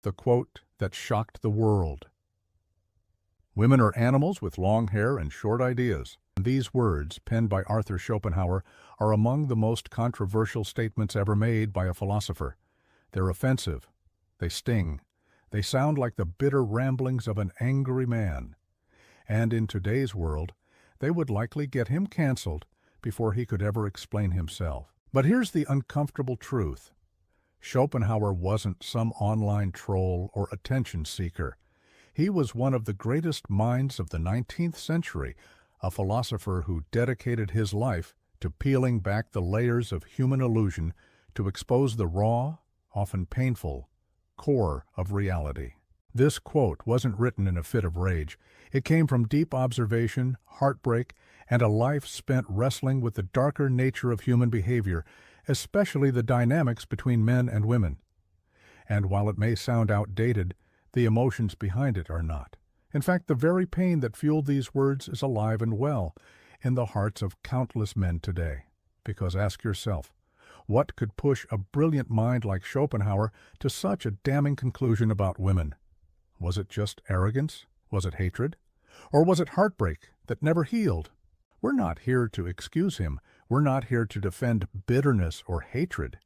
the quote that shocked the world. Women are animals with long hair and short ideas. These words, penned by Arthur Schopenhauer, are among the most controversial statements ever made by a philosopher. They're offensive. They sting. They sound like the bitter ramblings of an angry man. And in today's world, they would likely get him canceled before he could ever explain himself. But here's the uncomfortable truth. Schopenhauer wasn't some online troll or attention seeker. He was one of the greatest minds of the 19th century, a philosopher who dedicated his life to peeling back the layers of human illusion to expose the raw, often painful, core of reality. This quote wasn't written in a fit of rage. It came from deep observation, heartbreak, and a life spent wrestling with the darker nature of human behavior, especially the dynamics between men and women. And while it may sound outdated, the emotions behind it are not. In fact, the very pain that fueled these words is alive and well in the hearts of countless men today. Because ask yourself, what could push a brilliant mind like Schopenhauer to such a damning conclusion about women? Was it just arrogance? Was it hatred? Or was it heartbreak that never healed? We're not here to excuse him. We're not here to defend bitterness or hatred.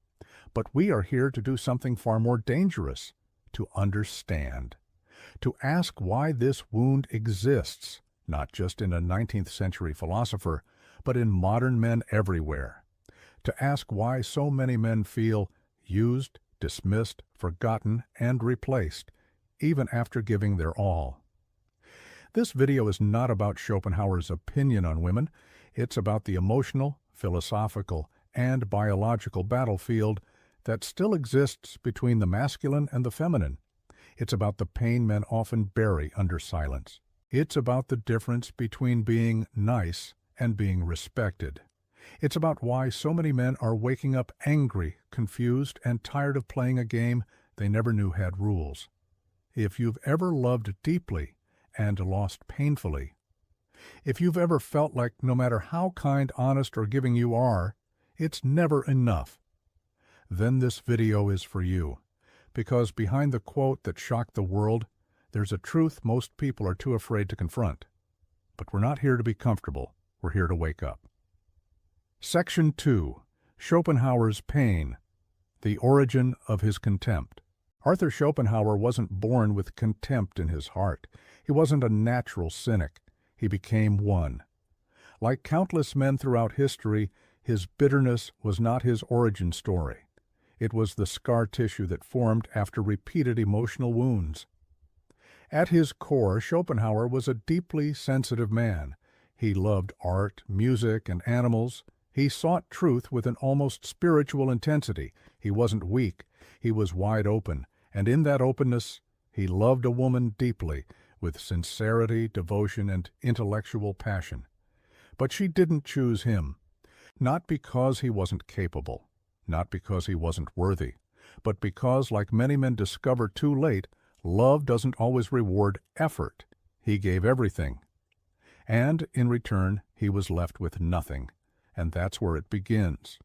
But we are here to do something far more dangerous, to understand. To ask why this wound exists, not just in a 19th century philosopher, but in modern men everywhere. To ask why so many men feel used, dismissed, forgotten, and replaced, even after giving their all. This video is not about Schopenhauer's opinion on women. It's about the emotional, philosophical, and biological battlefield that still exists between the masculine and the feminine. It's about the pain men often bury under silence. It's about the difference between being nice and being respected. It's about why so many men are waking up angry, confused, and tired of playing a game they never knew had rules. If you've ever loved deeply and lost painfully, if you've ever felt like no matter how kind, honest, or giving you are, it's never enough, then this video is for you. Because behind the quote that shocked the world, there's a truth most people are too afraid to confront. But we're not here to be comfortable. We're here to wake up. Section 2. Schopenhauer's Pain. The Origin of His Contempt. Arthur Schopenhauer wasn't born with contempt in his heart. He wasn't a natural cynic. He became one. Like countless men throughout history, his bitterness was not his origin story. It was the scar tissue that formed after repeated emotional wounds. At his core, Schopenhauer was a deeply sensitive man. He loved art, music, and animals. He sought truth with an almost spiritual intensity. He wasn't weak. He was wide open, and in that openness, he loved a woman deeply, with sincerity, devotion, and intellectual passion. But she didn't choose him, not because he wasn't capable. Not because he wasn't worthy, but because, like many men discover too late, love doesn't always reward effort. He gave everything. And, in return, he was left with nothing. And that's where it begins.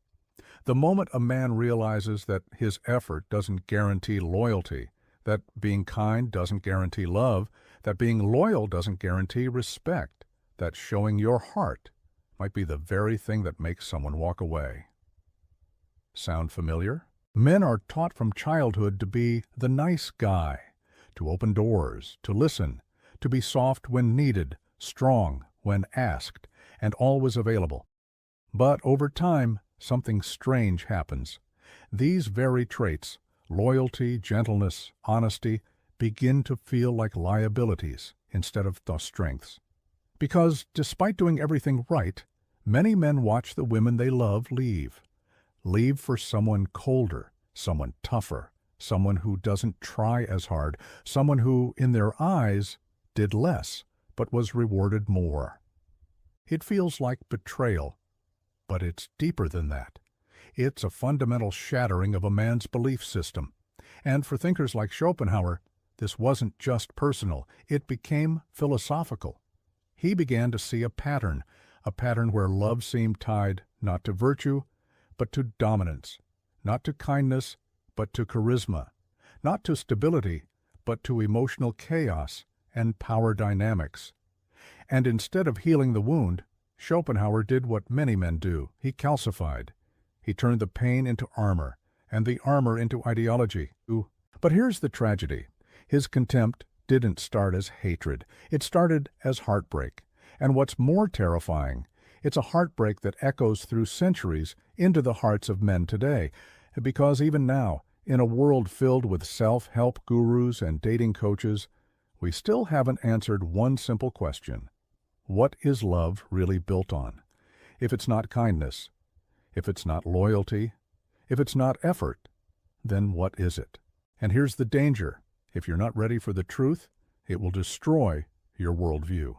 The moment a man realizes that his effort doesn't guarantee loyalty, that being kind doesn't guarantee love, that being loyal doesn't guarantee respect, that showing your heart might be the very thing that makes someone walk away. Sound familiar? Men are taught from childhood to be the nice guy, to open doors, to listen, to be soft when needed, strong when asked, and always available. But over time, something strange happens. These very traits, loyalty, gentleness, honesty, begin to feel like liabilities instead of the strengths. Because, despite doing everything right, many men watch the women they love leave. Leave for someone colder, someone tougher, someone who doesn't try as hard, someone who, in their eyes, did less, but was rewarded more. It feels like betrayal, but it's deeper than that. It's a fundamental shattering of a man's belief system. And for thinkers like Schopenhauer, this wasn't just personal, it became philosophical. He began to see a pattern where love seemed tied not to virtue, but to dominance, not to kindness, but to charisma, not to stability, but to emotional chaos and power dynamics. And instead of healing the wound, Schopenhauer did what many men do. He calcified. He turned the pain into armor, and the armor into ideology. But here's the tragedy. His contempt didn't start as hatred. It started as heartbreak. And what's more terrifying, it's a heartbreak that echoes through centuries into the hearts of men today. Because even now, in a world filled with self-help gurus and dating coaches, we still haven't answered one simple question. What is love really built on? If it's not kindness, if it's not loyalty, if it's not effort, then what is it? And here's the danger. If you're not ready for the truth, it will destroy your worldview.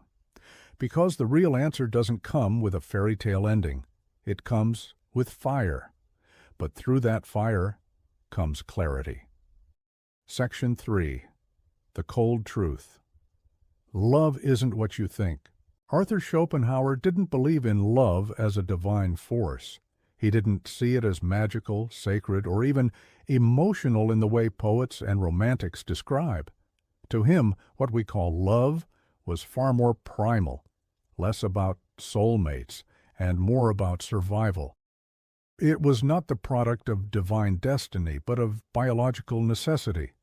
Because the real answer doesn't come with a fairy tale ending. It comes with fire. But through that fire comes clarity. Section 3. The Cold Truth. Love isn't what you think. Arthur Schopenhauer didn't believe in love as a divine force. He didn't see it as magical, sacred, or even emotional in the way poets and romantics describe. To him, what we call love was far more primal, less about soulmates, and more about survival. It was not the product of divine destiny, but of biological necessity,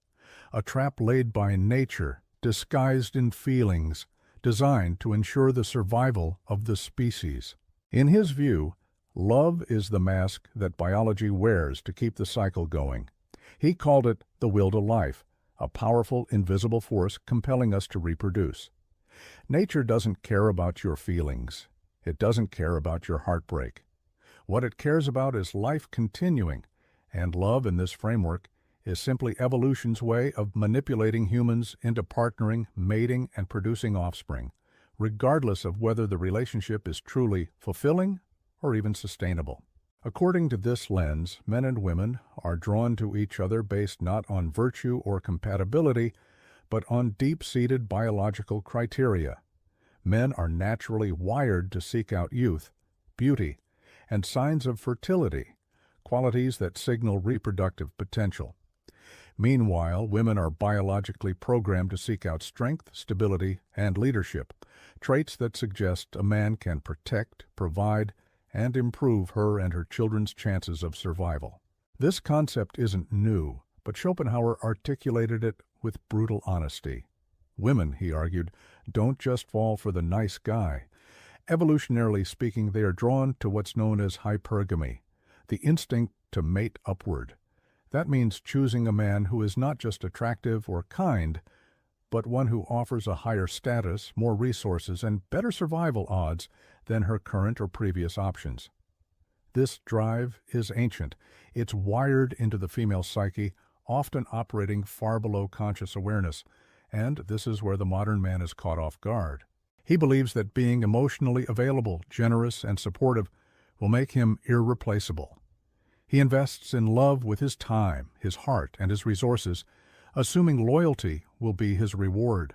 a trap laid by nature, disguised in feelings, designed to ensure the survival of the species. In his view, love is the mask that biology wears to keep the cycle going. He called it the will to life, a powerful, invisible force compelling us to reproduce. Nature doesn't care about your feelings. It doesn't care about your heartbreak. What it cares about is life continuing, and love in this framework is simply evolution's way of manipulating humans into partnering, mating, and producing offspring, regardless of whether the relationship is truly fulfilling or even sustainable. According to this lens, men and women are drawn to each other based not on virtue or compatibility, but on deep-seated biological criteria. Men are naturally wired to seek out youth, beauty, and signs of fertility, qualities that signal reproductive potential. Meanwhile, women are biologically programmed to seek out strength, stability, and leadership, traits that suggest a man can protect, provide, and improve her and her children's chances of survival. This concept isn't new, but Schopenhauer articulated it with brutal honesty. Women, he argued, don't just fall for the nice guy. Evolutionarily speaking, they are drawn to what's known as hypergamy, the instinct to mate upward. That means choosing a man who is not just attractive or kind, but one who offers a higher status, more resources, and better survival odds than her current or previous options. This drive is ancient. It's wired into the female psyche, often operating far below conscious awareness, and this is where the modern man is caught off guard. He believes that being emotionally available, generous, and supportive will make him irreplaceable. He invests in love with his time, his heart, and his resources, assuming loyalty will be his reward.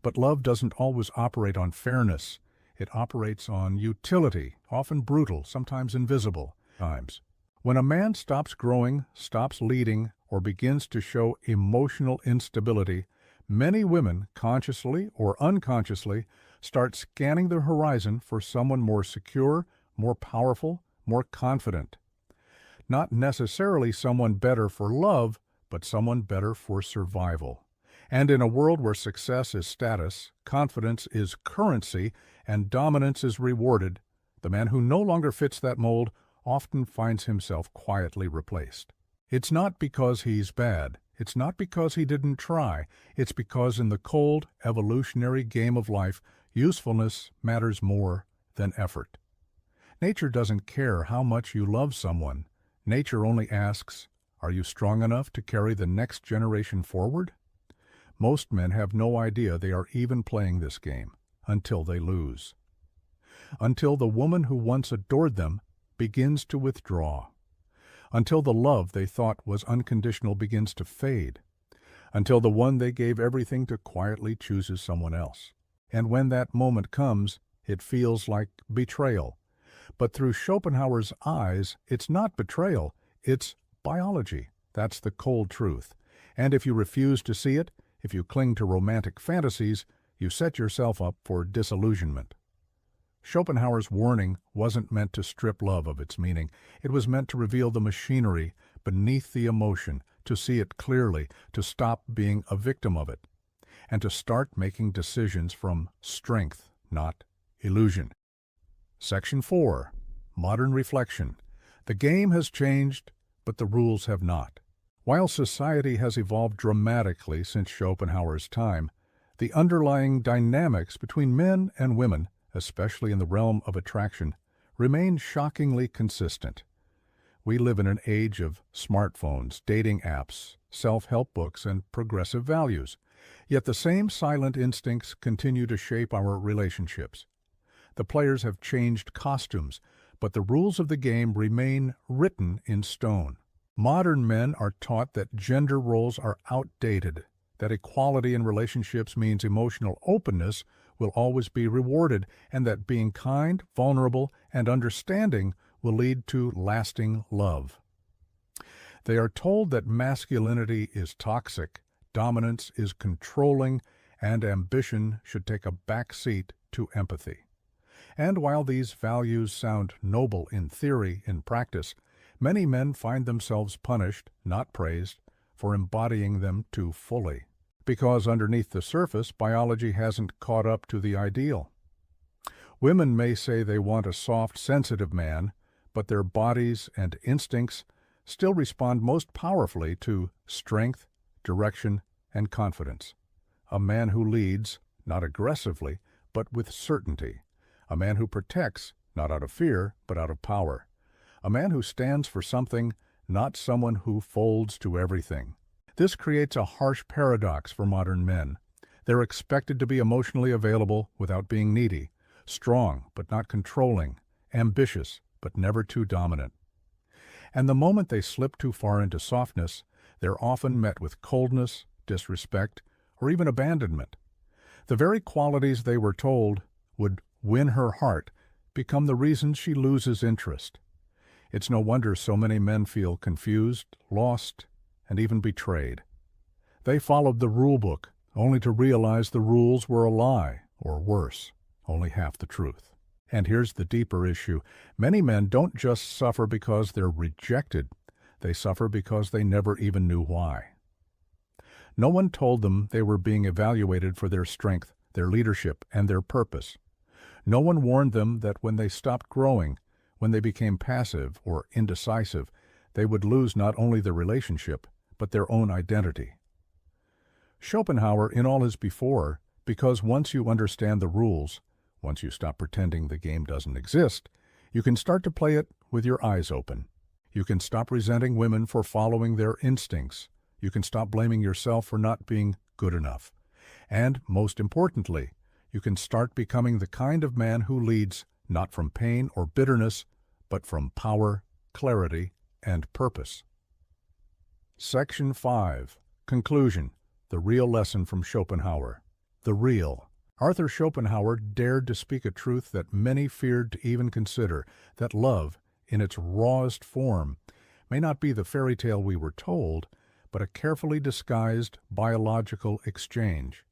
But love doesn't always operate on fairness. It operates on utility, often brutal, sometimes invisible times. When a man stops growing, stops leading, or begins to show emotional instability, many women, consciously or unconsciously, start scanning the horizon for someone more secure, more powerful, more confident. Not necessarily someone better for love, but someone better for survival. And in a world where success is status, confidence is currency, and dominance is rewarded, the man who no longer fits that mold often finds himself quietly replaced. It's not because he's bad. It's not because he didn't try. It's because in the cold, evolutionary game of life, usefulness matters more than effort. Nature doesn't care how much you love someone. Nature only asks, are you strong enough to carry the next generation forward? Most men have no idea they are even playing this game until they lose. Until the woman who once adored them begins to withdraw. Until the love they thought was unconditional begins to fade. Until the one they gave everything to quietly chooses someone else. And when that moment comes, it feels like betrayal. But through Schopenhauer's eyes, it's not betrayal, it's biology. That's the cold truth. And if you refuse to see it, if you cling to romantic fantasies, you set yourself up for disillusionment. Schopenhauer's warning wasn't meant to strip love of its meaning. It was meant to reveal the machinery beneath the emotion, to see it clearly, to stop being a victim of it, and to start making decisions from strength, not illusion. Section 4. Modern Reflection. The game has changed, but the rules have not. While society has evolved dramatically since Schopenhauer's time, the underlying dynamics between men and women, especially in the realm of attraction, remain shockingly consistent. We live in an age of smartphones, dating apps, self-help books, and progressive values. Yet the same silent instincts continue to shape our relationships. The players have changed costumes, but the rules of the game remain written in stone. Modern men are taught that gender roles are outdated, that equality in relationships means emotional openness will always be rewarded, and that being kind, vulnerable, and understanding will lead to lasting love. They are told that masculinity is toxic, dominance is controlling, and ambition should take a back seat to empathy. And while these values sound noble in theory, in practice, many men find themselves punished, not praised, for embodying them too fully. Because underneath the surface, biology hasn't caught up to the ideal. Women may say they want a soft, sensitive man, but their bodies and instincts still respond most powerfully to strength, direction, and confidence. A man who leads, not aggressively, but with certainty. A man who protects, not out of fear, but out of power. A man who stands for something, not someone who folds to everything. This creates a harsh paradox for modern men. They're expected to be emotionally available without being needy, strong but not controlling, ambitious but never too dominant. And the moment they slip too far into softness, they're often met with coldness, disrespect, or even abandonment. The very qualities they were told would win her heart become the reasons she loses interest. It's no wonder so many men feel confused, lost, and even betrayed. They followed the rule book, only to realize the rules were a lie, or worse, only half the truth. And here's the deeper issue. Many men don't just suffer because they're rejected. They suffer because they never even knew why. No one told them they were being evaluated for their strength, their leadership, and their purpose. No one warned them that when they stopped growing, when they became passive or indecisive, they would lose not only the relationship, but their own identity. Schopenhauer, in all his before, because once you understand the rules, once you stop pretending the game doesn't exist, you can start to play it with your eyes open. You can stop resenting women for following their instincts. You can stop blaming yourself for not being good enough. And, most importantly, you can start becoming the kind of man who leads not from pain or bitterness, but from power, clarity, and purpose. Section 5. Conclusion. The real lesson from Schopenhauer. The real. Arthur Schopenhauer dared to speak a truth that many feared to even consider, that love, in its rawest form, may not be the fairy tale we were told, but a carefully disguised biological exchange,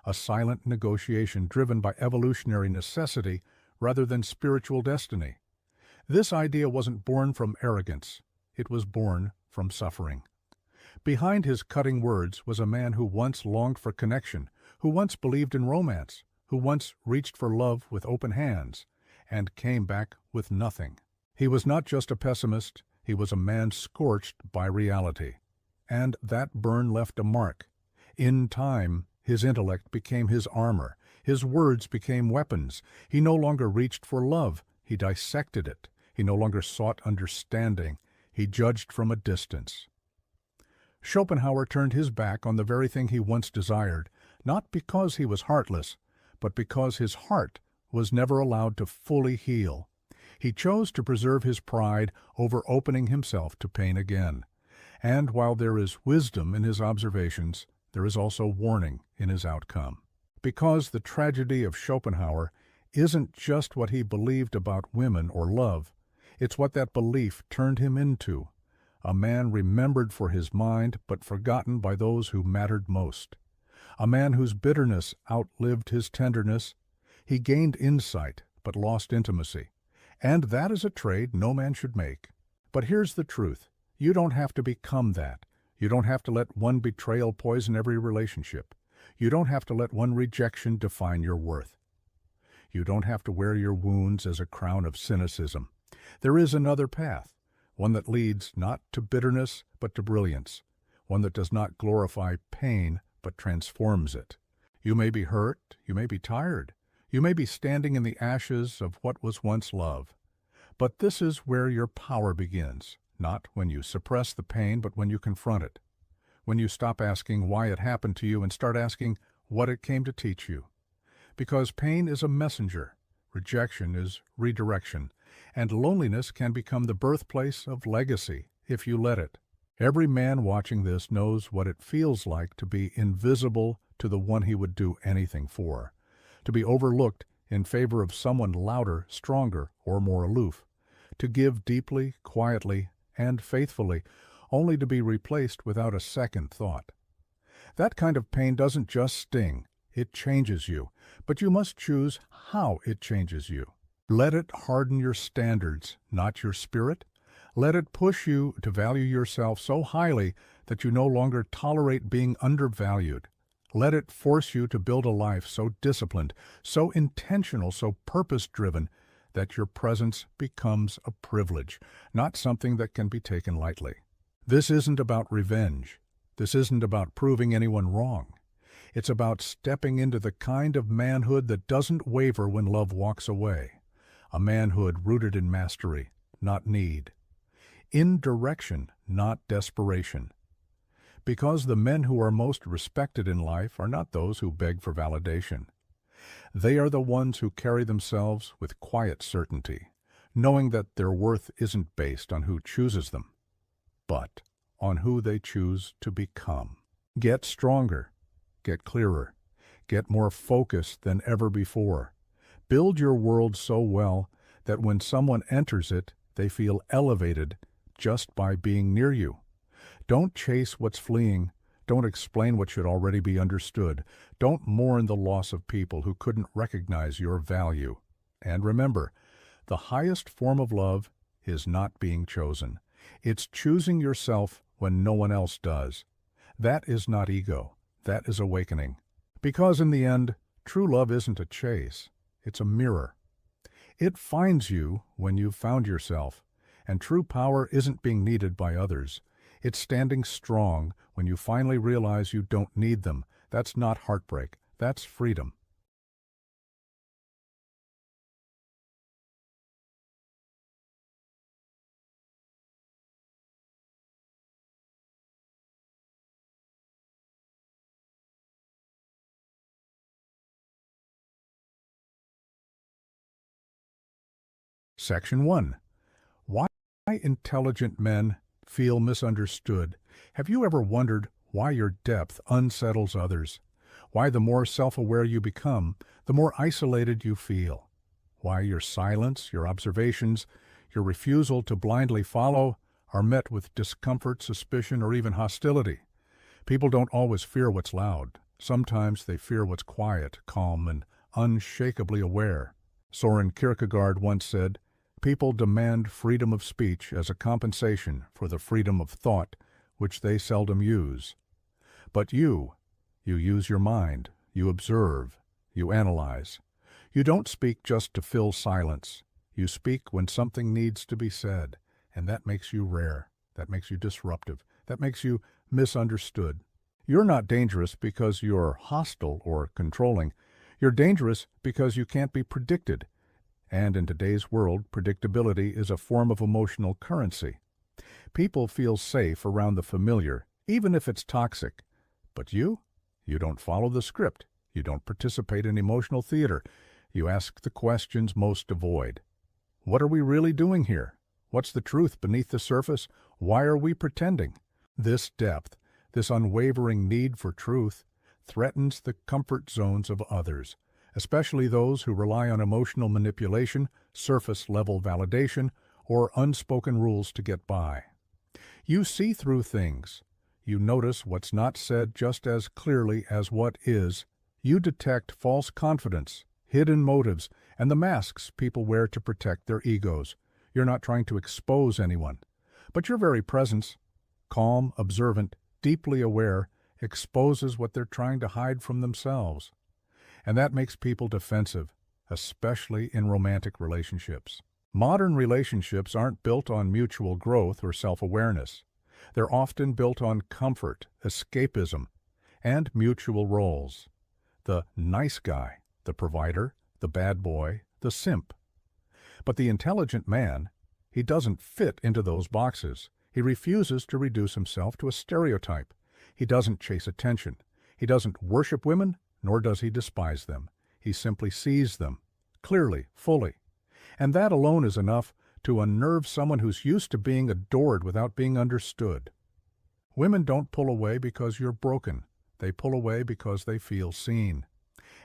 a silent negotiation driven by evolutionary necessity rather than spiritual destiny. This idea wasn't born from arrogance. It was born from suffering. Behind his cutting words was a man who once longed for connection, who once believed in romance, who once reached for love with open hands, and came back with nothing. He was not just a pessimist, he was a man scorched by reality. And that burn left a mark. In time, his intellect became his armor. His words became weapons. He no longer reached for love. He dissected it. He no longer sought understanding. He judged from a distance. Schopenhauer turned his back on the very thing he once desired, not because he was heartless, but because his heart was never allowed to fully heal. He chose to preserve his pride over opening himself to pain again. And while there is wisdom in his observations, there is also warning in his outcome. Because the tragedy of Schopenhauer isn't just what he believed about women or love, it's what that belief turned him into, A man remembered for his mind, but forgotten by those who mattered most. A man whose bitterness outlived his tenderness. He gained insight, but lost intimacy. And that is a trade no man should make. But here's the truth. You don't have to become that. You don't have to let one betrayal poison every relationship. You don't have to let one rejection define your worth. You don't have to wear your wounds as a crown of cynicism. There is another path, one that leads not to bitterness, but to brilliance, one that does not glorify pain, but transforms it. You may be hurt, you may be tired, you may be standing in the ashes of what was once love. But this is where your power begins, not when you suppress the pain, but when you confront it. When you stop asking why it happened to you and start asking what it came to teach you. Because pain is a messenger, rejection is redirection, and loneliness can become the birthplace of legacy if you let it. Every man watching this knows what it feels like to be invisible to the one he would do anything for, to be overlooked in favor of someone louder, stronger, or more aloof, to give deeply, quietly, and faithfully, only to be replaced without a second thought. That kind of pain doesn't just sting, it changes you, but you must choose how it changes you. Let it harden your standards, not your spirit. Let it push you to value yourself so highly that you no longer tolerate being undervalued. Let it force you to build a life so disciplined, so intentional, so purpose-driven, that your presence becomes a privilege, not something that can be taken lightly. This isn't about revenge. This isn't about proving anyone wrong. It's about stepping into the kind of manhood that doesn't waver when love walks away. A manhood rooted in mastery, not need. In direction, not desperation. Because the men who are most respected in life are not those who beg for validation. They are the ones who carry themselves with quiet certainty, knowing that their worth isn't based on who chooses them, but on who they choose to become. Get stronger. Get clearer. Get more focused than ever before. Build your world so well that when someone enters it, they feel elevated just by being near you. Don't chase what's fleeing. Don't explain what should already be understood. Don't mourn the loss of people who couldn't recognize your value. And remember, the highest form of love is not being chosen. It's choosing yourself when no one else does. That is not ego. That is awakening. Because in the end, true love isn't a chase. It's a mirror. It finds you when you've found yourself, and true power isn't being needed by others. It's standing strong when you finally realize you don't need them. That's not heartbreak. That's freedom. Section 1. Why intelligent men feel misunderstood. Have you ever wondered why your depth unsettles others? Why the more self-aware you become, the more isolated you feel? Why your silence, your observations, your refusal to blindly follow are met with discomfort, suspicion, or even hostility? People don't always fear what's loud. Sometimes they fear what's quiet, calm, and unshakably aware. Soren Kierkegaard once said, "People demand freedom of speech as a compensation for the freedom of thought, which they seldom use. But you use your mind, you observe, you analyze. You don't speak just to fill silence. You speak when something needs to be said, and that makes you rare. That makes you disruptive. That makes you misunderstood. You're not dangerous because you're hostile or controlling. You're dangerous because you can't be predicted. And in today's world, predictability is a form of emotional currency. People feel safe around the familiar, even if it's toxic. But you don't follow the script. You don't participate in emotional theater. You ask the questions most avoid. What are we really doing here? What's the truth beneath the surface? Why are we pretending? This depth, this unwavering need for truth, threatens the comfort zones of others, especially those who rely on emotional manipulation, surface-level validation, or unspoken rules to get by. You see through things. You notice what's not said just as clearly as what is. You detect false confidence, hidden motives, and the masks people wear to protect their egos. You're not trying to expose anyone, but your very presence, calm, observant, deeply aware, exposes what they're trying to hide from themselves. And that makes people defensive, especially in romantic relationships. Modern relationships aren't built on mutual growth or self-awareness. They're often built on comfort, escapism, and mutual roles. The nice guy, the provider, the bad boy, the simp. But the intelligent man, he doesn't fit into those boxes. He refuses to reduce himself to a stereotype. He doesn't chase attention. He doesn't worship women, nor does he despise them. He simply sees them, clearly, fully. And that alone is enough to unnerve someone who's used to being adored without being understood. Women don't pull away because you're broken. They pull away because they feel seen.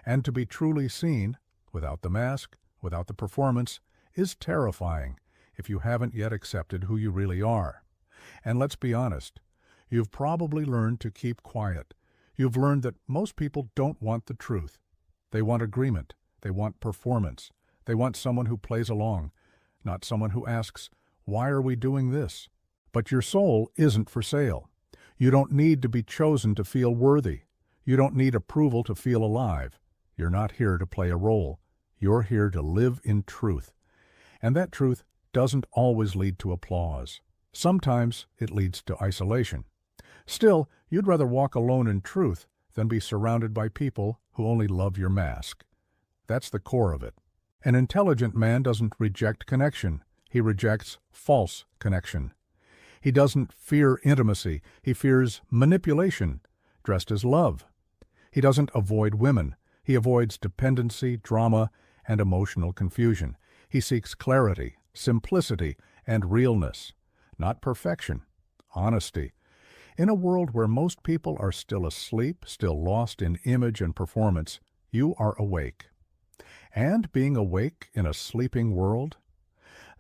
And to be truly seen, without the mask, without the performance, is terrifying if you haven't yet accepted who you really are. And let's be honest, you've probably learned to keep quiet. You've learned that most people don't want the truth. They want agreement. They want performance. They want someone who plays along, not someone who asks, "Why are we doing this?" But your soul isn't for sale. You don't need to be chosen to feel worthy. You don't need approval to feel alive. You're not here to play a role. You're here to live in truth. And that truth doesn't always lead to applause. Sometimes it leads to isolation. Still, you'd rather walk alone in truth than be surrounded by people who only love your mask. That's the core of it. An intelligent man doesn't reject connection. He rejects false connection. He doesn't fear intimacy. He fears manipulation, dressed as love. He doesn't avoid women. He avoids dependency, drama, and emotional confusion. He seeks clarity, simplicity, and realness, not perfection, honesty. In a world where most people are still asleep, still lost in image and performance, you are awake. And being awake in a sleeping world,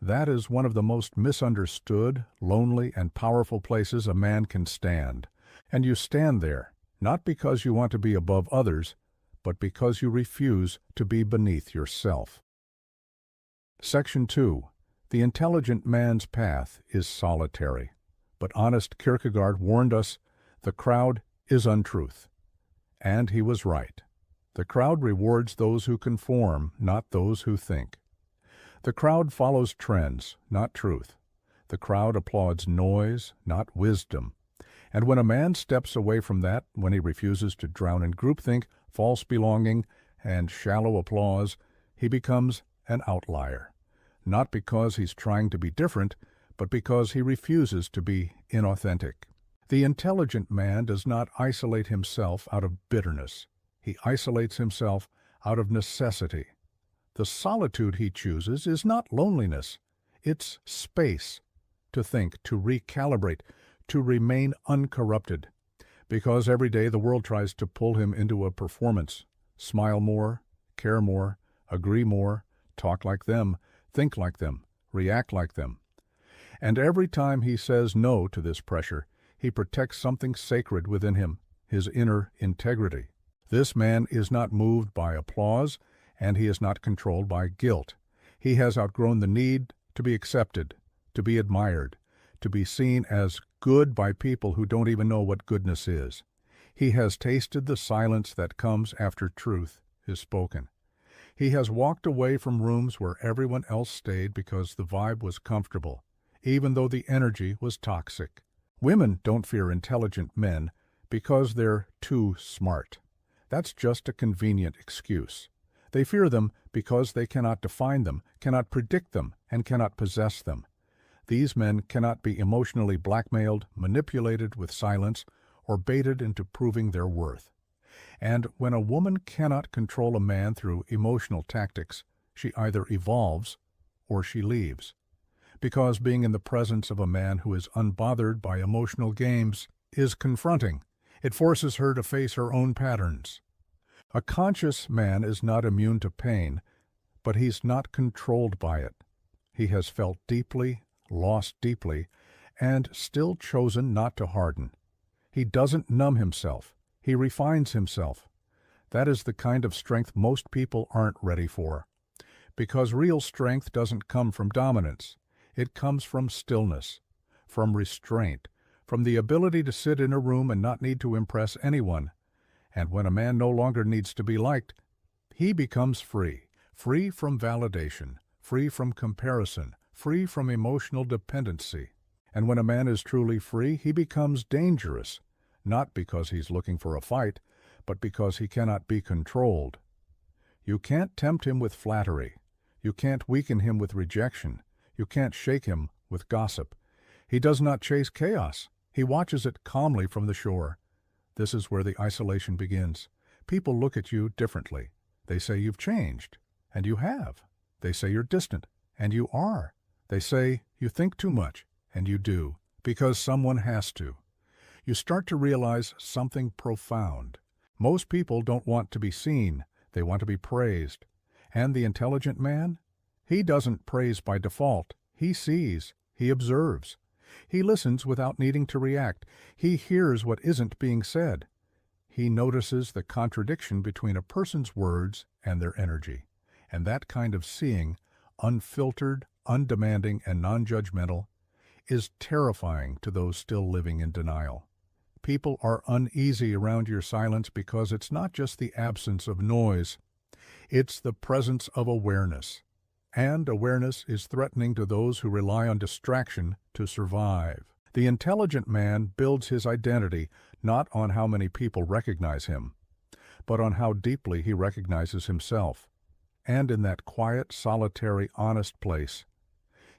that is one of the most misunderstood, lonely, and powerful places a man can stand. And you stand there, not because you want to be above others, but because you refuse to be beneath yourself. Section 2. The intelligent man's path is solitary. But honest Kierkegaard warned us, the crowd is untruth. And he was right. The crowd rewards those who conform, not those who think. The crowd follows trends, not truth. The crowd applauds noise, not wisdom. And when a man steps away from that, when he refuses to drown in groupthink, false belonging, and shallow applause, he becomes an outlier. Not because he's trying to be different, but because he refuses to be inauthentic. The intelligent man does not isolate himself out of bitterness. He isolates himself out of necessity. The solitude he chooses is not loneliness. It's space to think, to recalibrate, to remain uncorrupted. Because every day the world tries to pull him into a performance. Smile more, care more, agree more, talk like them, think like them, react like them. And every time he says no to this pressure, he protects something sacred within him, his inner integrity. This man is not moved by applause, and he is not controlled by guilt. He has outgrown the need to be accepted, to be admired, to be seen as good by people who don't even know what goodness is. He has tasted the silence that comes after truth is spoken. He has walked away from rooms where everyone else stayed because the vibe was comfortable, even though the energy was toxic. Women don't fear intelligent men because they're too smart. That's just a convenient excuse. They fear them because they cannot define them, cannot predict them, and cannot possess them. These men cannot be emotionally blackmailed, manipulated with silence, or baited into proving their worth. And when a woman cannot control a man through emotional tactics, she either evolves or she leaves. Because being in the presence of a man who is unbothered by emotional games is confronting. It forces her to face her own patterns. A conscious man is not immune to pain, but he's not controlled by it. He has felt deeply, lost deeply, and still chosen not to harden. He doesn't numb himself. He refines himself. That is the kind of strength most people aren't ready for. Because real strength doesn't come from dominance. It comes from stillness, from restraint, from the ability to sit in a room and not need to impress anyone. And when a man no longer needs to be liked, he becomes free, free from validation, free from comparison, free from emotional dependency. And when a man is truly free, he becomes dangerous, not because he's looking for a fight, but because he cannot be controlled. You can't tempt him with flattery. You can't weaken him with rejection. You can't shake him with gossip. He does not chase chaos. He watches it calmly from the shore. This is where the isolation begins. People look at you differently. They say you've changed, and you have. They say you're distant, and you are. They say you think too much, and you do, because someone has to. You start to realize something profound. Most people don't want to be seen. They want to be praised. And the intelligent man? He doesn't praise by default. He sees. He observes. He listens without needing to react. He hears what isn't being said. He notices the contradiction between a person's words and their energy. And that kind of seeing, unfiltered, undemanding, and non-judgmental, is terrifying to those still living in denial. People are uneasy around your silence because it's not just the absence of noise. It's the presence of awareness. And awareness is threatening to those who rely on distraction to survive. The intelligent man builds his identity not on how many people recognize him, but on how deeply he recognizes himself. And in that quiet, solitary, honest place,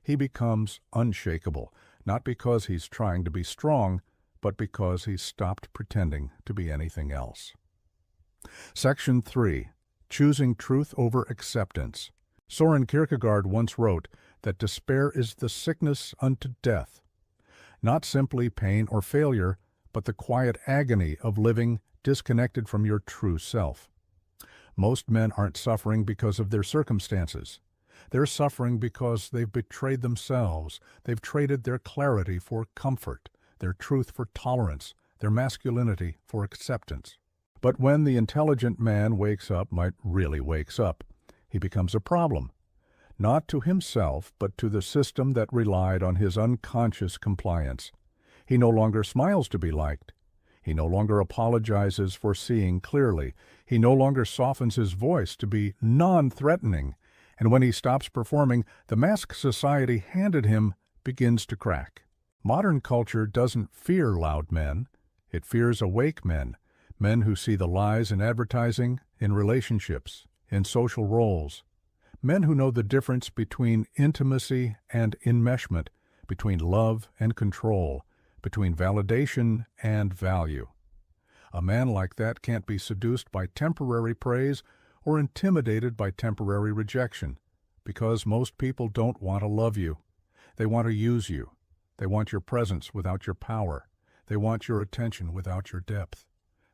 he becomes unshakable, not because he's trying to be strong, but because he's stopped pretending to be anything else. Section 3. Choosing Truth Over Acceptance. Soren Kierkegaard once wrote that despair is the sickness unto death, not simply pain or failure, but the quiet agony of living disconnected from your true self. Most men aren't suffering because of their circumstances. They're suffering because they've betrayed themselves. They've traded their clarity for comfort, their truth for tolerance, their masculinity for acceptance. But when the intelligent man wakes up, really wakes up, he becomes a problem, not to himself, but to the system that relied on his unconscious compliance. He no longer smiles to be liked. He no longer apologizes for seeing clearly. He no longer softens his voice to be non-threatening. And when he stops performing, the mask society handed him begins to crack. Modern culture doesn't fear loud men. It fears awake men, men who see the lies in advertising, in relationships, in social roles. Men who know the difference between intimacy and enmeshment, between love and control, between validation and value. A man like that can't be seduced by temporary praise or intimidated by temporary rejection, because most people don't want to love you. They want to use you. They want your presence without your power. They want your attention without your depth.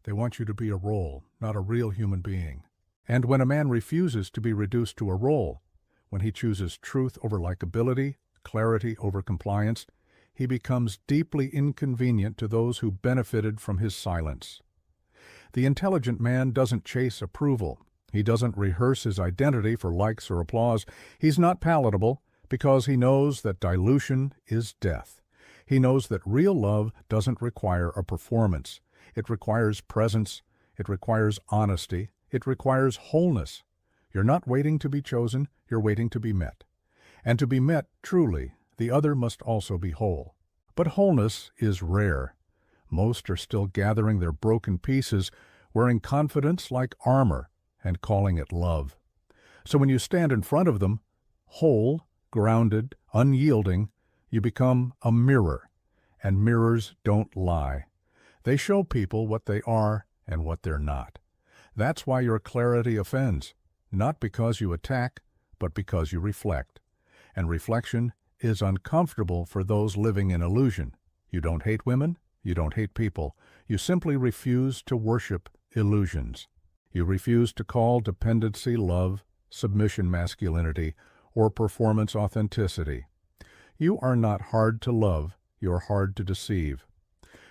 They want you to be a role, not a real human being. And when a man refuses to be reduced to a role, when he chooses truth over likability, clarity over compliance, he becomes deeply inconvenient to those who benefited from his silence. The intelligent man doesn't chase approval. He doesn't rehearse his identity for likes or applause. He's not palatable because he knows that dilution is death. He knows that real love doesn't require a performance. It requires presence. It requires honesty. It requires wholeness. You're not waiting to be chosen, you're waiting to be met. And to be met truly, the other must also be whole. But wholeness is rare. Most are still gathering their broken pieces, wearing confidence like armor, and calling it love. So when you stand in front of them, whole, grounded, unyielding, you become a mirror. And mirrors don't lie. They show people what they are and what they're not. That's why your clarity offends, not because you attack, but because you reflect. And reflection is uncomfortable for those living in illusion. You don't hate women, you don't hate people. You simply refuse to worship illusions. You refuse to call dependency love, submission masculinity, or performance authenticity. You are not hard to love, you're hard to deceive.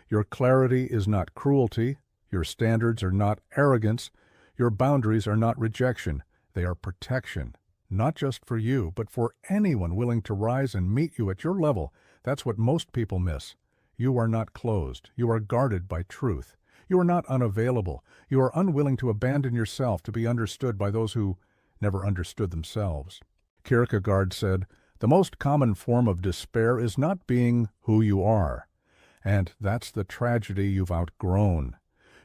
Your clarity is not cruelty, your standards are not arrogance, your boundaries are not rejection, they are protection, not just for you, but for anyone willing to rise and meet you at your level. That's what most people miss. You are not closed, you are guarded by truth. You are not unavailable, you are unwilling to abandon yourself to be understood by those who never understood themselves. Kierkegaard said, "The most common form of despair is not being who you are." And that's the tragedy you've outgrown.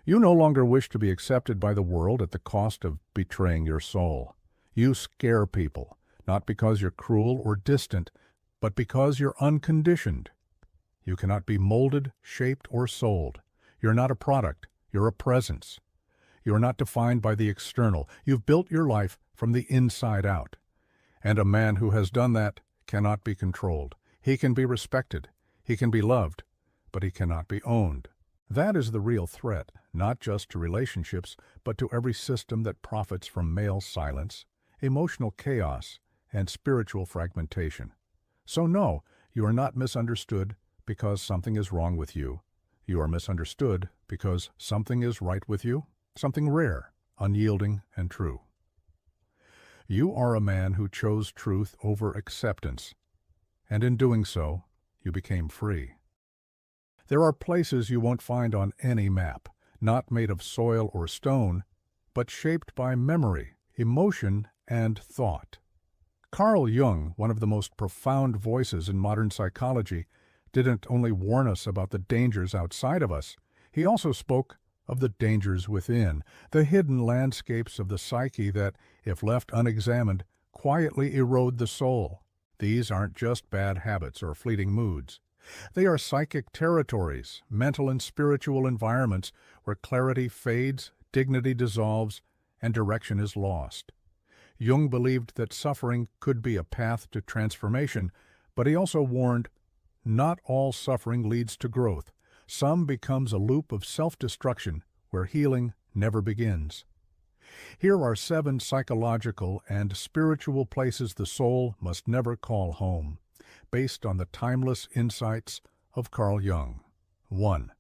You no longer wish to be accepted by the world at the cost of betraying your soul. You scare people, not because you're cruel or distant, but because you're unconditioned. You cannot be molded, shaped, or sold. You're not a product, you're a presence. You're not defined by the external. You've built your life from the inside out. And a man who has done that cannot be controlled. He can be respected, he can be loved, but he cannot be owned. That is the real threat, not just to relationships, but to every system that profits from male silence, emotional chaos, and spiritual fragmentation. So no, you are not misunderstood because something is wrong with you. You are misunderstood because something is right with you, something rare, unyielding, and true. You are a man who chose truth over acceptance, and in doing so, you became free. There are places you won't find on any map, not made of soil or stone, but shaped by memory, emotion, and thought. Carl Jung, one of the most profound voices in modern psychology, didn't only warn us about the dangers outside of us, he also spoke of the dangers within, the hidden landscapes of the psyche that, if left unexamined, quietly erode the soul. These aren't just bad habits or fleeting moods. They are psychic territories, mental and spiritual environments where clarity fades, dignity dissolves, and direction is lost. Jung believed that suffering could be a path to transformation, but he also warned, not all suffering leads to growth. Some becomes a loop of self-destruction where healing never begins. Here are 7 psychological and spiritual places the soul must never call home, based on the timeless insights of Carl Jung. 1.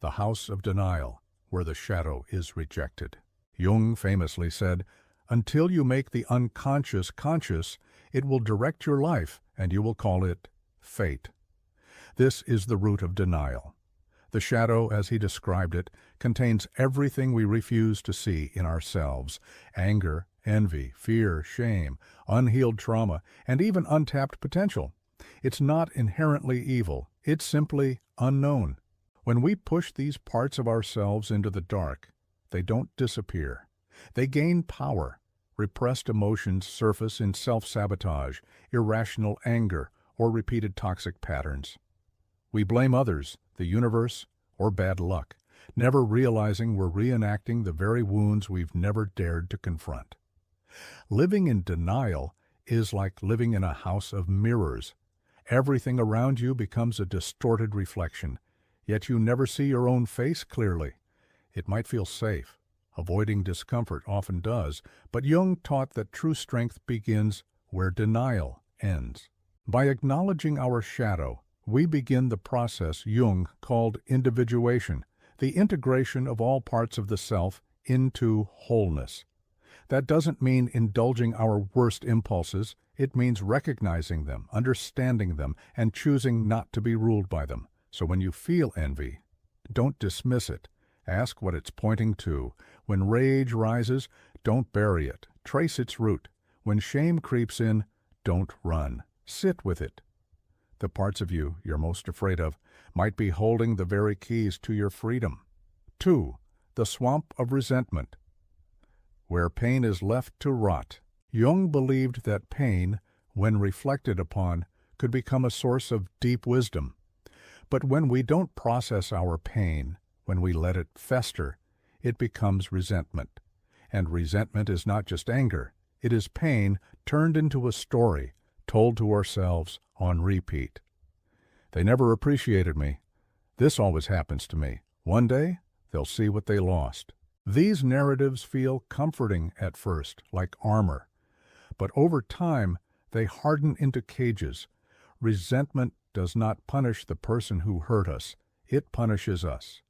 The house of denial, where the shadow is rejected. Jung famously said, "Until you make the unconscious conscious, it will direct your life, and you will call it fate." This is the root of denial. The shadow, as he described it, contains everything we refuse to see in ourselves: anger, envy, fear, shame, unhealed trauma, and even untapped potential. It's not inherently evil, it's simply unknown. When we push these parts of ourselves into the dark, they don't disappear. They gain power. Repressed emotions surface in self-sabotage, irrational anger, or repeated toxic patterns. We blame others, the universe, or bad luck, never realizing we're reenacting the very wounds we've never dared to confront. Living in denial is like living in a house of mirrors. Everything around you becomes a distorted reflection, yet you never see your own face clearly. It might feel safe. Avoiding discomfort often does, but Jung taught that true strength begins where denial ends. By acknowledging our shadow, we begin the process Jung called individuation, the integration of all parts of the self into wholeness. That doesn't mean indulging our worst impulses. It means recognizing them, understanding them, and choosing not to be ruled by them. So when you feel envy, don't dismiss it. Ask what it's pointing to. When rage rises, don't bury it. Trace its root. When shame creeps in, don't run. Sit with it. The parts of you you're most afraid of might be holding the very keys to your freedom. 2. The swamp of resentment, where pain is left to rot. Jung believed that pain, when reflected upon, could become a source of deep wisdom. But when we don't process our pain, when we let it fester, it becomes resentment. And resentment is not just anger. It is pain turned into a story, told to ourselves on repeat. They never appreciated me. This always happens to me. One day, they'll see what they lost. These narratives feel comforting at first, like armor. But over time, they harden into cages. Resentment does not punish the person who hurt us. It punishes us.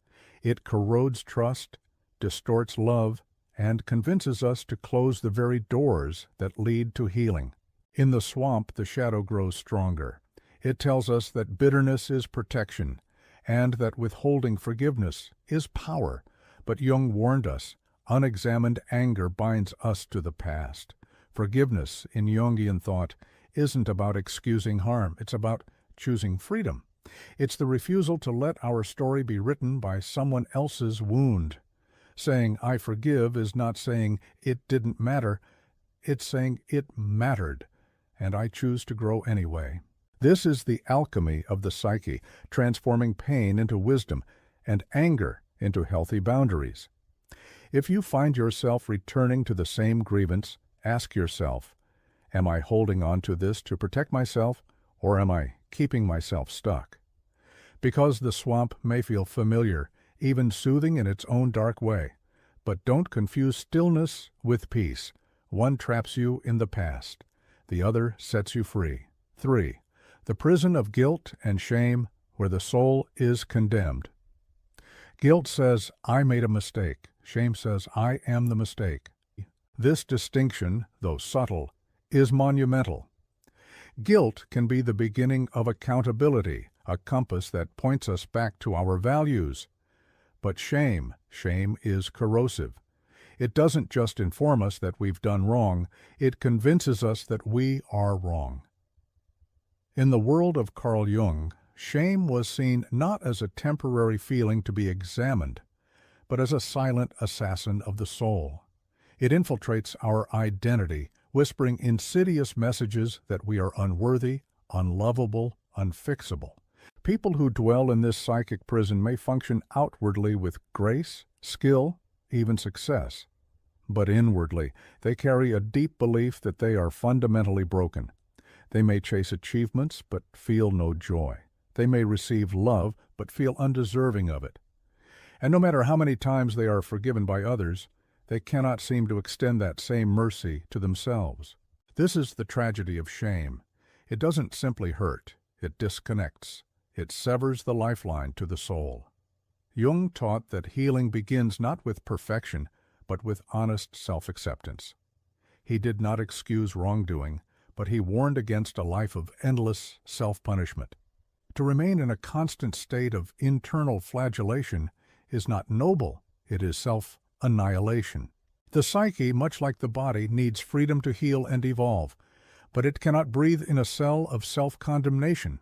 It corrodes trust, distorts love, and convinces us to close the very doors that lead to healing. In the swamp, the shadow grows stronger. It tells us that bitterness is protection, and that withholding forgiveness is power. But Jung warned us, unexamined anger binds us to the past. Forgiveness, in Jungian thought, isn't about excusing harm. It's about choosing freedom. It's the refusal to let our story be written by someone else's wound. Saying, "I forgive," is not saying, "it didn't matter." It's saying, "it mattered, and I choose to grow anyway." This is the alchemy of the psyche, transforming pain into wisdom and anger into healthy boundaries. If you find yourself returning to the same grievance, ask yourself, am I holding on to this to protect myself, or am I keeping myself stuck? Because the swamp may feel familiar, even soothing in its own dark way. But don't confuse stillness with peace. One traps you in the past. The other sets you free. 3. The prison of guilt and shame, where the soul is condemned. Guilt says, "I made a mistake." Shame says, "I am the mistake." This distinction, though subtle, is monumental. Guilt can be the beginning of accountability, a compass that points us back to our values. But shame is corrosive. It doesn't just inform us that we've done wrong, it convinces us that we are wrong. In the world of Carl Jung, shame was seen not as a temporary feeling to be examined, but as a silent assassin of the soul. It infiltrates our identity, whispering insidious messages that we are unworthy, unlovable, unfixable. People who dwell in this psychic prison may function outwardly with grace, skill, even success. But inwardly, they carry a deep belief that they are fundamentally broken. They may chase achievements, but feel no joy. They may receive love, but feel undeserving of it. And no matter how many times they are forgiven by others, they cannot seem to extend that same mercy to themselves. This is the tragedy of shame. It doesn't simply hurt, it disconnects. It severs the lifeline to the soul. Jung taught that healing begins not with perfection, but with honest self-acceptance. He did not excuse wrongdoing, but he warned against a life of endless self-punishment. To remain in a constant state of internal flagellation is not noble, it is self-annihilation. The psyche, much like the body, needs freedom to heal and evolve, but it cannot breathe in a cell of self-condemnation.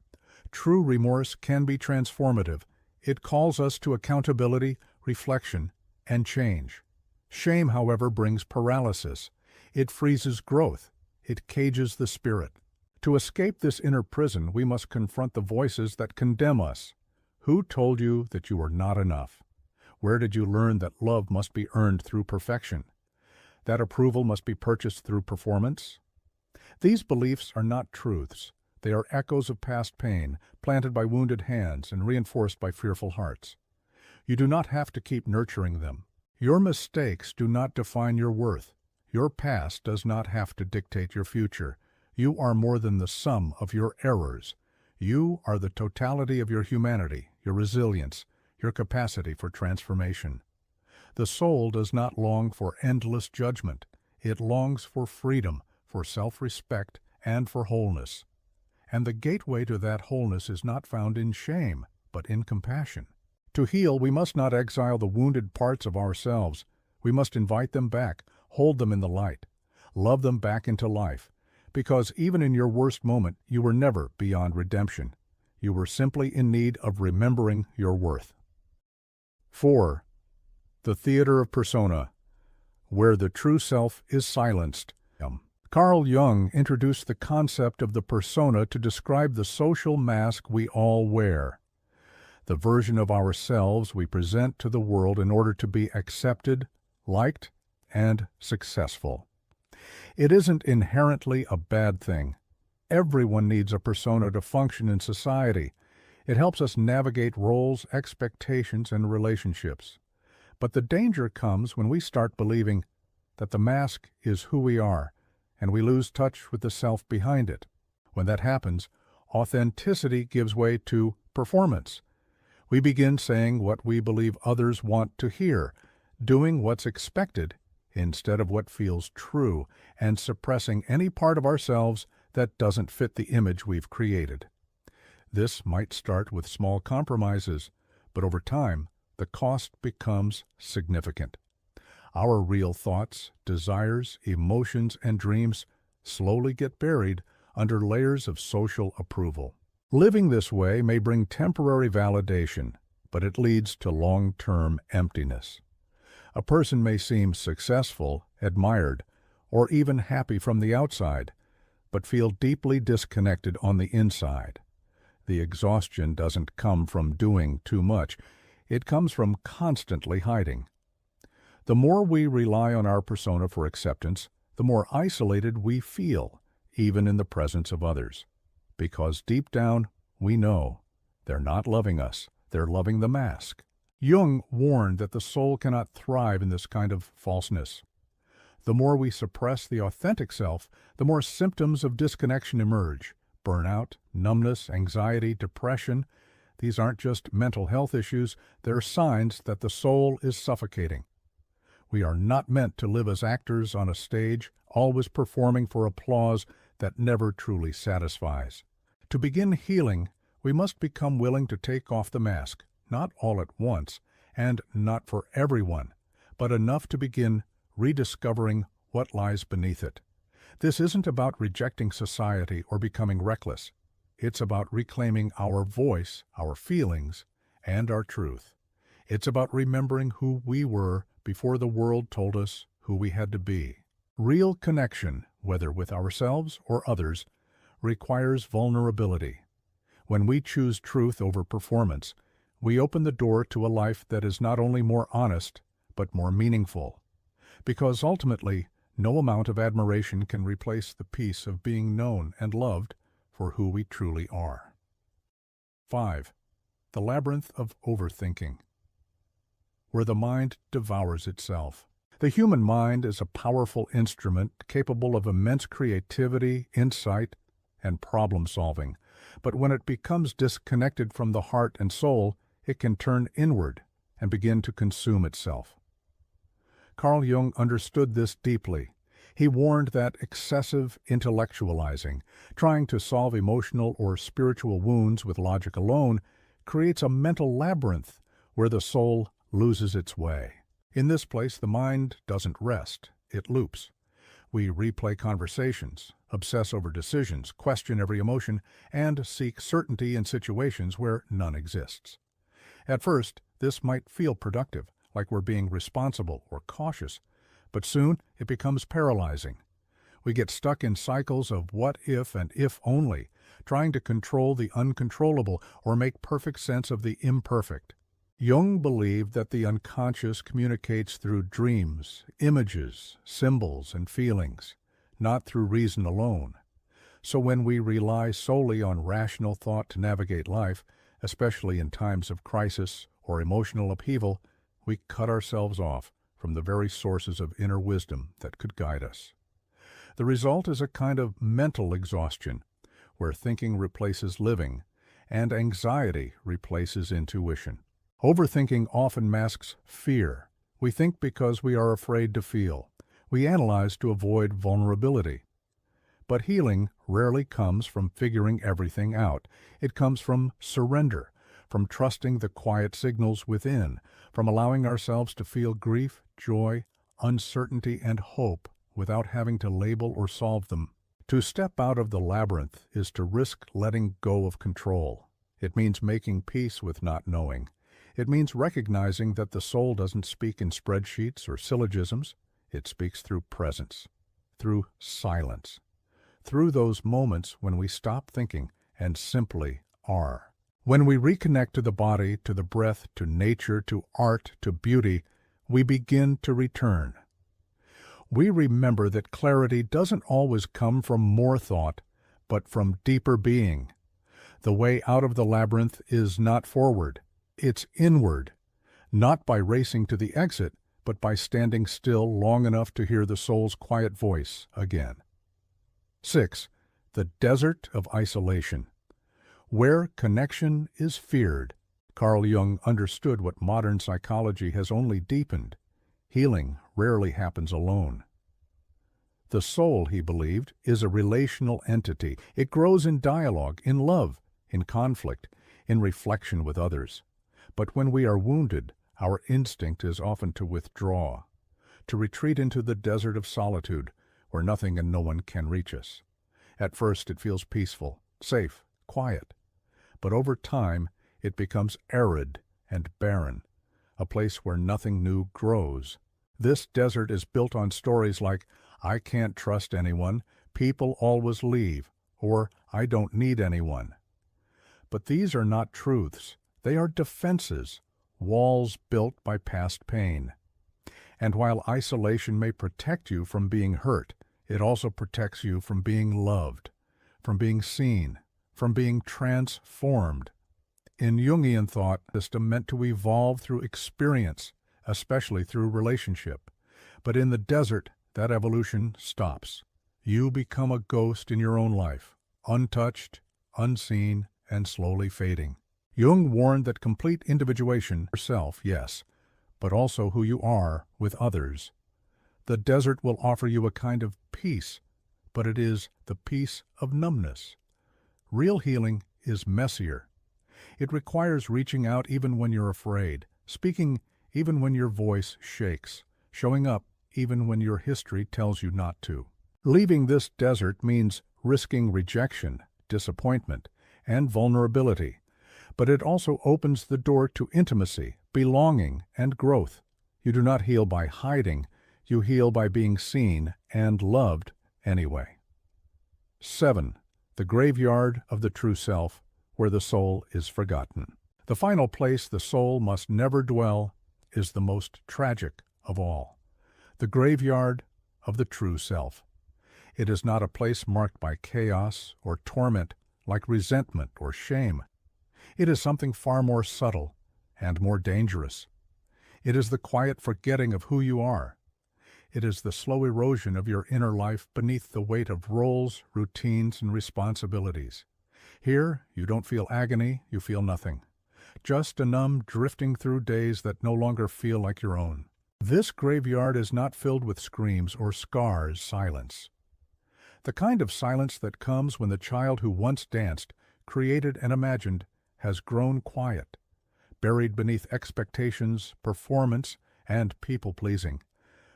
True remorse can be transformative. It calls us to accountability, reflection, and change. Shame, however, brings paralysis. It freezes growth. It cages the spirit. To escape this inner prison, we must confront the voices that condemn us. Who told you that you are not enough? Where did you learn that love must be earned through perfection? That approval must be purchased through performance? These beliefs are not truths. They are echoes of past pain, planted by wounded hands and reinforced by fearful hearts. You do not have to keep nurturing them. Your mistakes do not define your worth. Your past does not have to dictate your future. You are more than the sum of your errors. You are the totality of your humanity, your resilience, your capacity for transformation. The soul does not long for endless judgment. It longs for freedom, for self-respect, and for wholeness. And the gateway to that wholeness is not found in shame, but in compassion. To heal, we must not exile the wounded parts of ourselves. We must invite them back, hold them in the light, love them back into life, because even in your worst moment, you were never beyond redemption. You were simply in need of remembering your worth. 4. The theater of persona, where the true self is silenced. Carl Jung introduced the concept of the persona to describe the social mask we all wear, the version of ourselves we present to the world in order to be accepted, liked, and successful. It isn't inherently a bad thing. Everyone needs a persona to function in society. It helps us navigate roles, expectations, and relationships. But the danger comes when we start believing that the mask is who we are, and we lose touch with the self behind it. When that happens, authenticity gives way to performance. We begin saying what we believe others want to hear, doing what's expected instead of what feels true, and suppressing any part of ourselves that doesn't fit the image we've created. This might start with small compromises, but over time, the cost becomes significant. Our real thoughts, desires, emotions, and dreams slowly get buried under layers of social approval. Living this way may bring temporary validation, but it leads to long-term emptiness. A person may seem successful, admired, or even happy from the outside, but feel deeply disconnected on the inside. The exhaustion doesn't come from doing too much. It comes from constantly hiding. The more we rely on our persona for acceptance, the more isolated we feel, even in the presence of others. Because deep down, we know they're not loving us, they're loving the mask. Jung warned that the soul cannot thrive in this kind of falseness. The more we suppress the authentic self, the more symptoms of disconnection emerge. Burnout, numbness, anxiety, depression. These aren't just mental health issues, they're signs that the soul is suffocating. We are not meant to live as actors on a stage, always performing for applause that never truly satisfies. To begin healing, we must become willing to take off the mask, not all at once, and not for everyone, but enough to begin rediscovering what lies beneath it. This isn't about rejecting society or becoming reckless. It's about reclaiming our voice, our feelings, and our truth. It's about remembering who we were before the world told us who we had to be. Real connection, whether with ourselves or others, requires vulnerability. When we choose truth over performance, we open the door to a life that is not only more honest, but more meaningful. Because ultimately, no amount of admiration can replace the peace of being known and loved for who we truly are. 5. The labyrinth of overthinking, where the mind devours itself. The human mind is a powerful instrument capable of immense creativity, insight, and problem-solving. But when it becomes disconnected from the heart and soul, it can turn inward and begin to consume itself. Carl Jung understood this deeply. He warned that excessive intellectualizing, trying to solve emotional or spiritual wounds with logic alone, creates a mental labyrinth where the soul loses its way. In this place, the mind doesn't rest, it loops. We replay conversations, obsess over decisions, question every emotion, and seek certainty in situations where none exists. At first, this might feel productive, like we're being responsible or cautious, but soon it becomes paralyzing. We get stuck in cycles of what if and if only, trying to control the uncontrollable or make perfect sense of the imperfect. Jung believed that the unconscious communicates through dreams, images, symbols, and feelings, not through reason alone. So when we rely solely on rational thought to navigate life, especially in times of crisis or emotional upheaval, we cut ourselves off from the very sources of inner wisdom that could guide us. The result is a kind of mental exhaustion, where thinking replaces living, and anxiety replaces intuition. Overthinking often masks fear. We think because we are afraid to feel. We analyze to avoid vulnerability. But healing rarely comes from figuring everything out. It comes from surrender, from trusting the quiet signals within, from allowing ourselves to feel grief, joy, uncertainty, and hope without having to label or solve them. To step out of the labyrinth is to risk letting go of control. It means making peace with not knowing. It means recognizing that the soul doesn't speak in spreadsheets or syllogisms. It speaks through presence, through silence, through those moments when we stop thinking and simply are. When we reconnect to the body, to the breath, to nature, to art, to beauty, we begin to return. We remember that clarity doesn't always come from more thought, but from deeper being. The way out of the labyrinth is not forward, it's inward, not by racing to the exit, but by standing still long enough to hear the soul's quiet voice again. 6. The desert of isolation, where connection is feared. Carl Jung understood what modern psychology has only deepened. Healing rarely happens alone. The soul, he believed, is a relational entity. It grows in dialogue, in love, in conflict, in reflection with others. But when we are wounded, our instinct is often to withdraw, to retreat into the desert of solitude, where nothing and no one can reach us. At first it feels peaceful, safe, quiet. But over time it becomes arid and barren, a place where nothing new grows. This desert is built on stories like, "I can't trust anyone," "People always leave," or "I don't need anyone." But these are not truths. They are defenses, walls built by past pain. And while isolation may protect you from being hurt, it also protects you from being loved, from being seen, from being transformed. In Jungian thought, the system meant to evolve through experience, especially through relationship. But in the desert, that evolution stops. You become a ghost in your own life, untouched, unseen, and slowly fading. Jung warned that complete individuation, yourself, yes, but also who you are with others. The desert will offer you a kind of peace, but it is the peace of numbness. Real healing is messier. It requires reaching out even when you're afraid, speaking even when your voice shakes, showing up even when your history tells you not to. Leaving this desert means risking rejection, disappointment, and vulnerability, but it also opens the door to intimacy, belonging, and growth. You do not heal by hiding, you heal by being seen and loved anyway. 7. The graveyard of the true self, where the soul is forgotten. The final place the soul must never dwell is the most tragic of all. The graveyard of the true self. It is not a place marked by chaos or torment like resentment or shame. It is something far more subtle and more dangerous. It is the quiet forgetting of who you are. It is the slow erosion of your inner life beneath the weight of roles, routines, and responsibilities. Here, you don't feel agony, you feel nothing. Just a numb drifting through days that no longer feel like your own. This graveyard is not filled with screams or scars, silence. The kind of silence that comes when the child who once danced, created and imagined, has grown quiet, buried beneath expectations, performance, and people-pleasing.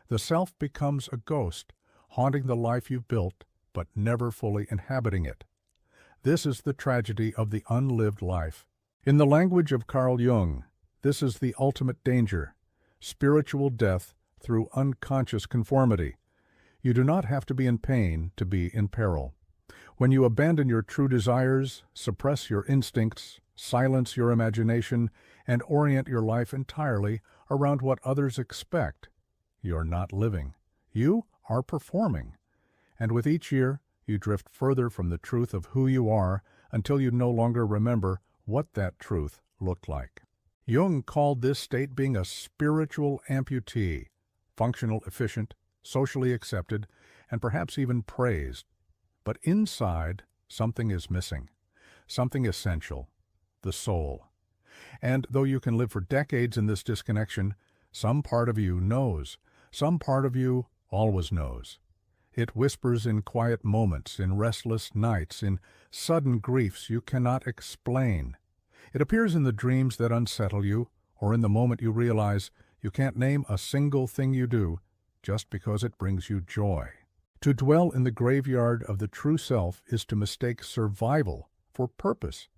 The self becomes a ghost, haunting the life you've built, but never fully inhabiting it. This is the tragedy of the unlived life. In the language of Carl Jung, this is the ultimate danger, spiritual death through unconscious conformity. You do not have to be in pain to be in peril. When you abandon your true desires, suppress your instincts, silence your imagination, and orient your life entirely around what others expect, you're not living. You are performing. And with each year, you drift further from the truth of who you are until you no longer remember what that truth looked like. Jung called this state being a spiritual amputee, functional, efficient, socially accepted, and perhaps even praised. But inside, something is missing, something essential, the soul. And though you can live for decades in this disconnection, some part of you knows, some part of you always knows. It whispers in quiet moments, in restless nights, in sudden griefs you cannot explain. It appears in the dreams that unsettle you, or in the moment you realize you can't name a single thing you do just because it brings you joy. To dwell in the graveyard of the true self is to mistake survival for purpose.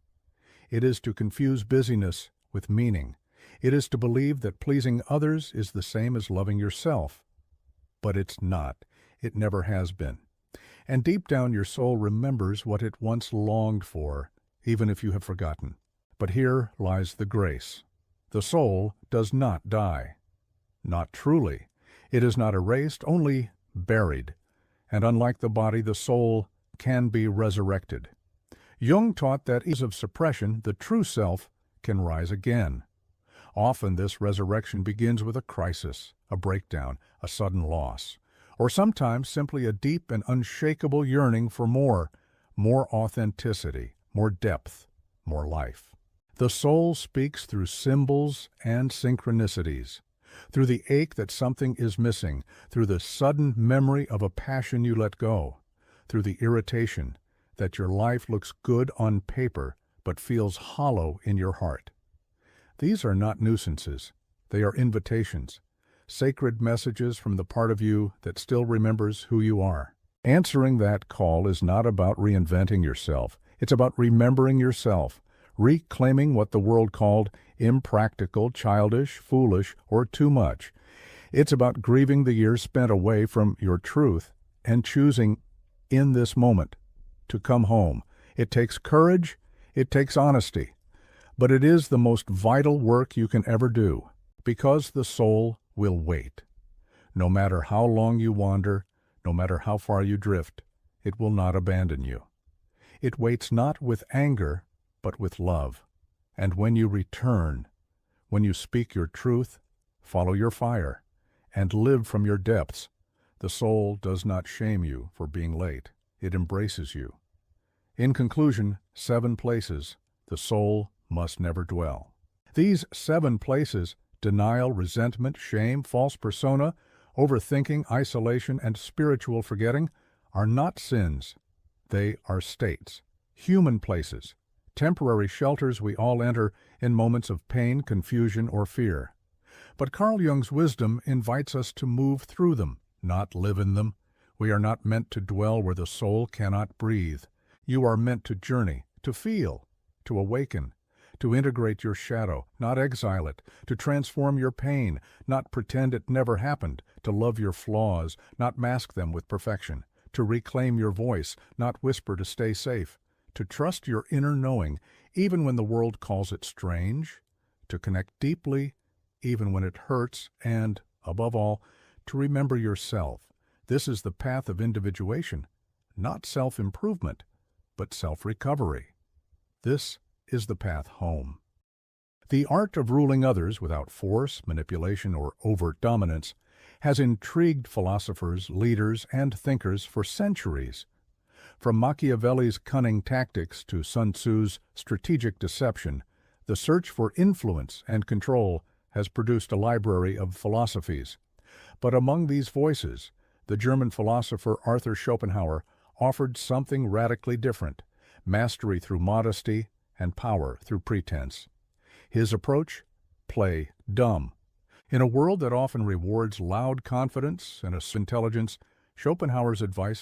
It is to confuse busyness with meaning. It is to believe that pleasing others is the same as loving yourself. But it's not. It never has been. And deep down your soul remembers what it once longed for, even if you have forgotten. But here lies the grace. The soul does not die. Not truly. It is not erased, only buried. And unlike the body, the soul can be resurrected. Jung taught that ease of suppression, the true self, can rise again. Often this resurrection begins with a crisis, a breakdown, a sudden loss, or sometimes simply a deep and unshakable yearning for more authenticity, more depth, more life. The soul speaks through symbols and synchronicities, through the ache that something is missing, through the sudden memory of a passion you let go, through the irritation that your life looks good on paper but feels hollow in your heart. These are not nuisances. They are invitations, sacred messages from the part of you that still remembers who you are. Answering that call is not about reinventing yourself. It's about remembering yourself, reclaiming what the world called impractical, childish, foolish, or too much. It's about grieving the years spent away from your truth and choosing, in this moment, to come home. It takes courage, it takes honesty, but it is the most vital work you can ever do, because the soul will wait. No matter how long you wander, no matter how far you drift, it will not abandon you. It waits not with anger, but with love. And when you return, when you speak your truth, follow your fire, and live from your depths, the soul does not shame you for being late. It embraces you. In conclusion, 7 places the soul must never dwell. These 7 places, denial, resentment, shame, false persona, overthinking, isolation, and spiritual forgetting, are not sins. They are states, human places, temporary shelters we all enter in moments of pain, confusion, or fear. But Carl Jung's wisdom invites us to move through them, not live in them. We are not meant to dwell where the soul cannot breathe. You are meant to journey, to feel, to awaken, to integrate your shadow, not exile it, to transform your pain, not pretend it never happened, to love your flaws, not mask them with perfection, to reclaim your voice, not whisper to stay safe, to trust your inner knowing, even when the world calls it strange, to connect deeply, even when it hurts, and, above all, to remember yourself. This is the path of individuation, not self-improvement, but self-recovery. This is the path home. The art of ruling others without force, manipulation, or overt dominance has intrigued philosophers, leaders, and thinkers for centuries. From Machiavelli's cunning tactics to Sun Tzu's strategic deception, the search for influence and control has produced a library of philosophies. But among these voices, the German philosopher Arthur Schopenhauer offered something radically different: mastery through modesty and power through pretense. His approach? Play dumb. In a world that often rewards loud confidence and intelligence, Schopenhauer's advice